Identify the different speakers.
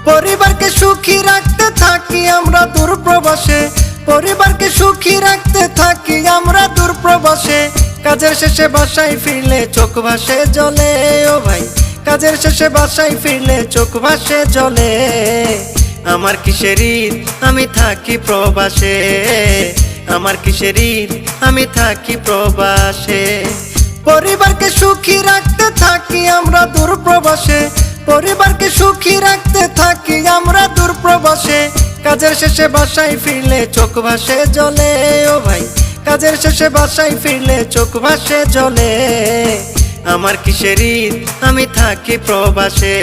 Speaker 1: পরিবারকে সুখী রাখতে থাকি আমরা দূর প্রবাসে, পরিবারকে সুখী রাখতে থাকি আমরা দূর প্রবাসে। কাজের শেষে বাসায় ফিরলে চোখ ভাসে জলে, ও ভাই কাজের শেষে বাসায় ফিরলে চোখ ভাসে জলে। আমার কিসের ঈদ আমি থাকি প্রবাসে, আমার কিসের ঈদ আমি থাকি প্রবাসে। পরিবারকে সুখী রাখতে থাকি আমরা দূর প্রবাসে, পরিবারকে সুখী রাখতে থাকি আমরা দূর প্রবাসে। কাজের শেষে বাসায় ফিরলে চোখ ভাসে জলে, ও ভাই কাজের শেষে বাসায় ফিরলে চোখ ভাসে জলে। আমার কিসের ঈদ আমি থাকি প্রবাসে।